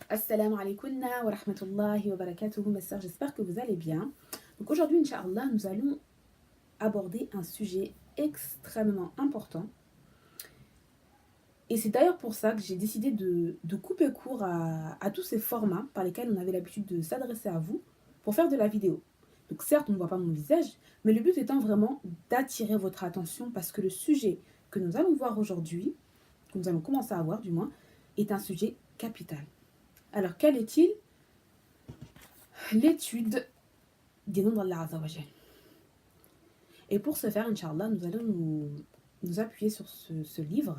Assalamu alaikum wa rahmatullahi wa barakatuhu, mes sœurs, j'espère que vous allez bien. Donc aujourd'hui, Inch'Allah, nous allons aborder un sujet extrêmement important. Et c'est d'ailleurs pour ça que j'ai décidé de couper court à tous ces formats par lesquels on avait l'habitude de s'adresser à vous pour faire de la vidéo. Donc certes, on ne voit pas mon visage, mais le but étant vraiment d'attirer votre attention parce que le sujet que nous allons voir aujourd'hui, que nous allons commencer à voir du moins, est un sujet capital. Alors quel est-il? L'étude des noms d'Allah Azzawajal. Et pour ce faire, Inch'Allah, nous allons nous appuyer sur ce livre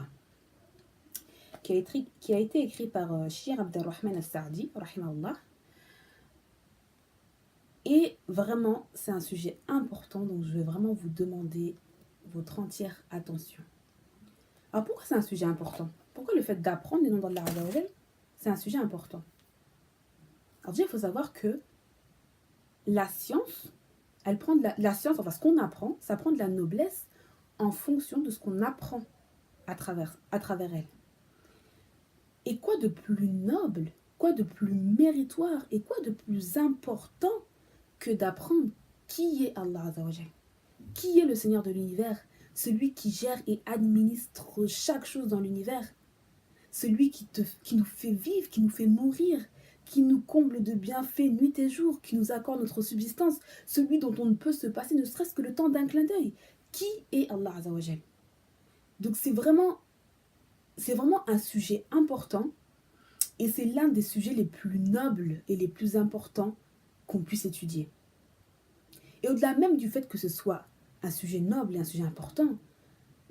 qui a été écrit par Cheikh Abdelrahman As-Saadi, rahimahullah. Et vraiment, c'est un sujet important, donc je vais vraiment vous demander votre entière attention. Alors pourquoi c'est un sujet important? Pourquoi le fait d'apprendre les noms d'Allah Azzawajal, c'est un sujet important? Alors déjà, il faut savoir que la science, elle prend la science, enfin ce qu'on apprend, ça prend de la noblesse en fonction de ce qu'on apprend à travers elle. Et quoi de plus noble, quoi de plus méritoire et quoi de plus important que d'apprendre qui est Allah Azzawajal, qui est le Seigneur de l'univers, celui qui gère et administre chaque chose dans l'univers, celui qui nous fait vivre, qui nous fait mourir, qui nous comble de bienfaits nuit et jour, qui nous accorde notre subsistance, celui dont on ne peut se passer ne serait-ce que le temps d'un clin d'œil. Qui est Allah Azzawajal? Donc c'est vraiment un sujet important et c'est l'un des sujets les plus nobles et les plus importants qu'on puisse étudier. Et au-delà même du fait que ce soit un sujet noble et un sujet important,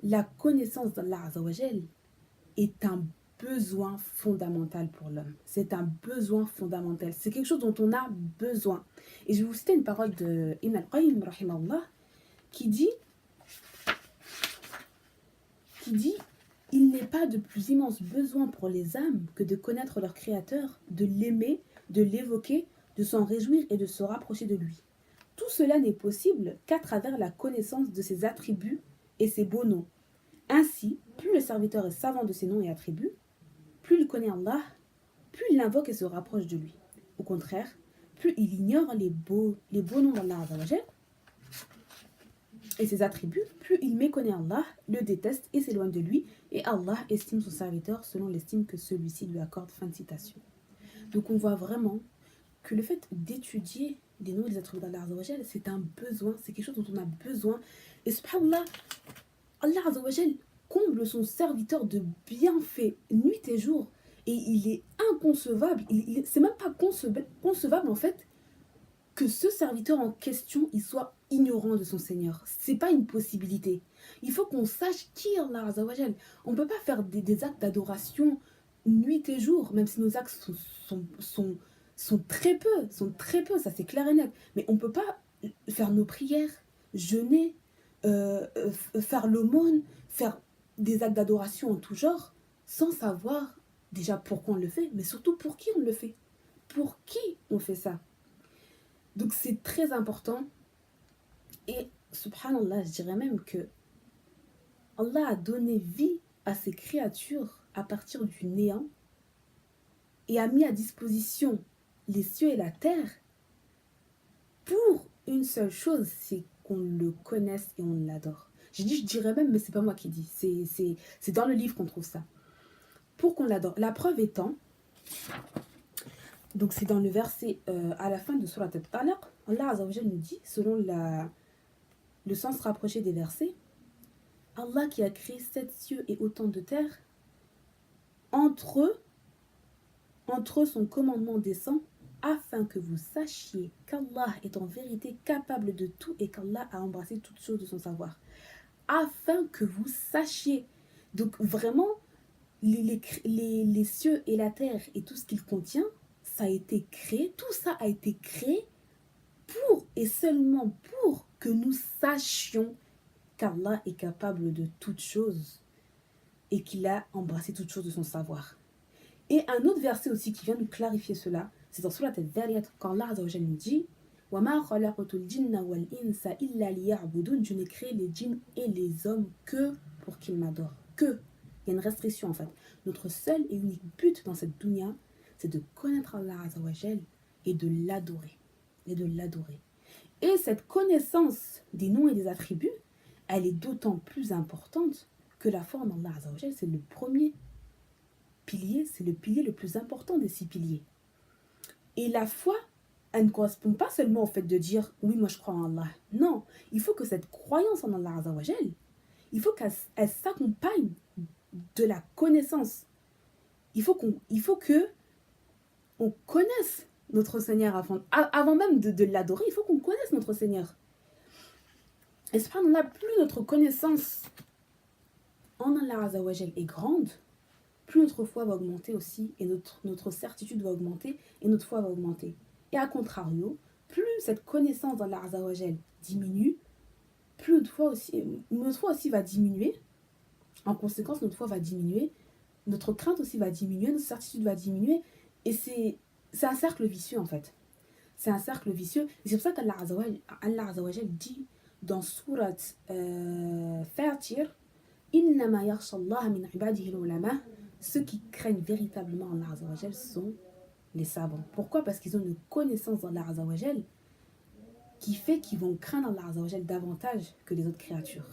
la connaissance d'Allah Azzawajal est un besoin fondamental pour l'homme. C'est un besoin fondamental. C'est quelque chose dont on a besoin. Et je vais vous citer une parole de Ibn al-Qayyim, rahimahullah, qui dit il n'est pas de plus immense besoin pour les âmes que de connaître leur Créateur, de l'aimer, de l'évoquer, de s'en réjouir et de se rapprocher de lui. Tout cela n'est possible qu'à travers la connaissance de ses attributs et ses beaux noms. Ainsi, plus le serviteur est savant de ses noms et attributs, plus il connaît Allah, plus il l'invoque et se rapproche de lui. Au contraire, plus il ignore les beaux noms d'Allah Azzawajal et ses attributs, plus il méconnaît Allah, le déteste et s'éloigne de lui, et Allah estime son serviteur selon l'estime que celui-ci lui accorde. Fin de citation. Donc on voit vraiment que le fait d'étudier les noms et les attributs d'Allah Azzawajal, c'est un besoin, c'est quelque chose dont on a besoin. Et subhanallah, Allah Azzawajal comble son serviteur de bienfaits nuit et jour. Et il est inconcevable, c'est même pas concevable en fait, que ce serviteur en question, il soit ignorant de son Seigneur. C'est pas une possibilité. Il faut qu'on sache qui est Allah Azzawajal. On ne peut pas faire des actes d'adoration nuit et jour, même si nos actes sont très peu, ça c'est clair et net. Mais on ne peut pas faire nos prières, jeûner, faire l'aumône, faire des actes d'adoration en tout genre, sans savoir déjà pourquoi on le fait, mais surtout pour qui on le fait. Pour qui on fait ça? Donc c'est très important. Et subhanallah, je dirais même que Allah a donné vie à ses créatures à partir du néant et a mis à disposition les cieux et la terre pour une seule chose, c'est qu'on le connaisse et on l'adore. J'ai dit je dirais même, mais c'est pas moi qui dis, c'est dans le livre qu'on trouve ça. Pour qu'on l'adore. La preuve étant, donc c'est dans le verset à la fin de Surat Al-Alaq, Allah Azzawajal nous dit, selon le sens rapproché des versets, Allah qui a créé 7 cieux et autant de terres, entre eux son commandement descend, afin que vous sachiez qu'Allah est en vérité capable de tout et qu'Allah a embrassé toutes choses de son savoir. Afin que vous sachiez. Donc vraiment, les cieux et la terre et tout ce qu'il contient, ça a été créé, tout ça a été créé pour et seulement pour que nous sachions qu'Allah est capable de toutes choses et qu'il a embrassé toutes choses de son savoir. Et un autre verset aussi qui vient nous clarifier cela, c'est dans Surat Al-Dhariyat, quand Allah Azzawajal nous dit وَمَا خَلَقْتُ الْجِنَّ وَالْإِنسَ إِلَّا لِيَعْبُدُونَ. Je n'ai créé les djinns et les hommes que pour qu'ils m'adorent. Que. Il y a une restriction en fait. Notre seul et unique but dans cette dunya, c'est de connaître Allah Azzawajal et de l'adorer. Et de l'adorer. Et cette connaissance des noms et des attributs, elle est d'autant plus importante que la foi en Allah Azzawajal, c'est le premier pilier, c'est le pilier le plus important des 6 piliers. Et la foi, elle ne correspond pas seulement au fait de dire « oui, moi je crois en Allah ». Non, il faut que cette croyance en Allah Azzawajal, il faut qu'elle s'accompagne de la connaissance. Il faut que on connaisse notre Seigneur avant même de l'adorer. Il faut qu'on connaisse notre Seigneur. Et subhanallah, plus notre connaissance en Allah Azzawajal est grande, plus notre foi va augmenter aussi, et notre certitude va augmenter, et notre foi va augmenter. Et à contrario, plus cette connaissance d'Allah Azzawajal diminue, plus notre foi aussi va diminuer. En conséquence, notre foi va diminuer, notre crainte aussi va diminuer, notre certitude va diminuer, et c'est un cercle vicieux en fait. C'est un cercle vicieux, et c'est pour ça qu'Allah Azzawajal dit dans Surat Fatir, Innama yakhshallaha min ibadihi al-ulama, ceux qui craignent véritablement Allah Azzawajal sont les savants. Pourquoi? Parce qu'ils ont une connaissance d'Allah Azzawajal qui fait qu'ils vont craindre Allah Azzawajal davantage que les autres créatures.